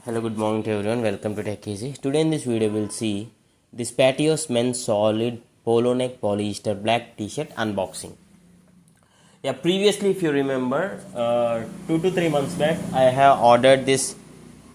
Hello, good morning to everyone. Welcome to Tech Easy. Today in this video, we'll see this PATOIS men's solid polo neck polyester black t-shirt unboxing. Yeah, previously, if you remember, 2 to 3 months back, I have ordered this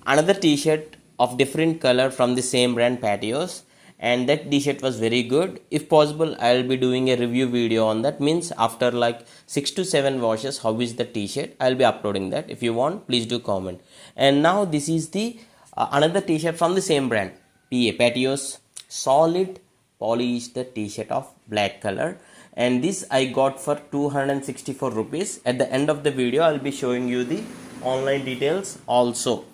another t-shirt of different color from the same brand PATOIS, and that t-shirt was very good. If possible, I'll be doing a review video on that. Means after like 6 to 7 washes, how is the t-shirt? I'll be uploading that. If you want, please do comment. And now this is the another t-shirt from the same brand, PATOIS solid polyester t-shirt of black color, and this I got for 264 rupees. At the end of the video, I'll be showing you the online details also.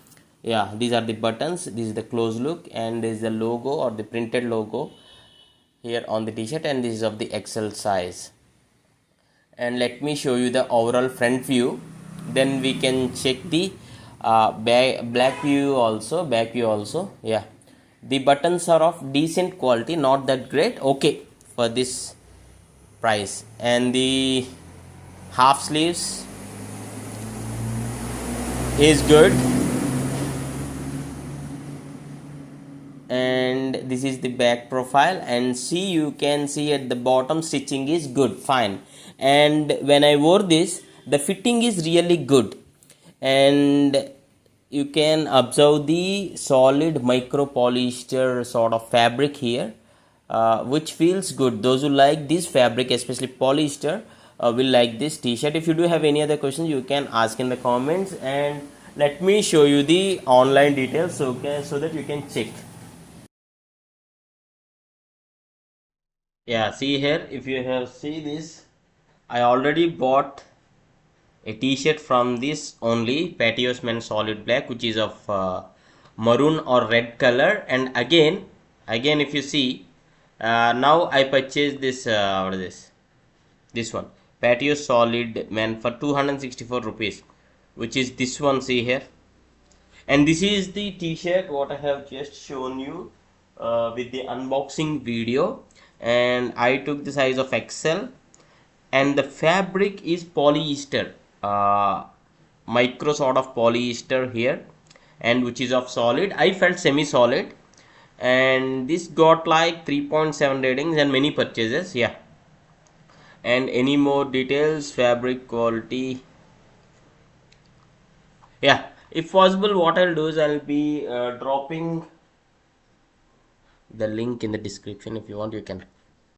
Yeah, these are the buttons, this is the close look, and this is the logo or the printed logo here on the t-shirt, and this is of the XL size. And let me show you the overall front view, then we can check the back view also. Yeah, the buttons are of decent quality, not that great, okay for this price. And the half sleeves is good, and this is the back profile. And see, you can see at the bottom stitching is good, fine. And when I wore this, the fitting is really good, and you can observe the solid micro polyester sort of fabric here, which feels good. Those who like this fabric, especially polyester, will like this t-shirt. If you do have any other questions, you can ask in the comments, and let me show you the online details so that you can check. Yeah, see here, if you have see this, I already bought a t-shirt from this only PATOIS men's solid black, which is of maroon or red color. And again if you see, now I purchased this what is this one, PATOIS solid man, for 264 rupees, which is this one, see here. And this is the t-shirt what I have just shown you with the unboxing video, and I took the size of XL, and the fabric is polyester, micro sort of polyester here, and which is of solid. I felt semi-solid, and this got like 3.7 ratings and many purchases. Yeah, and any more details, fabric quality, yeah, if possible, what I'll do is I'll be dropping the link in the description. If you want, you can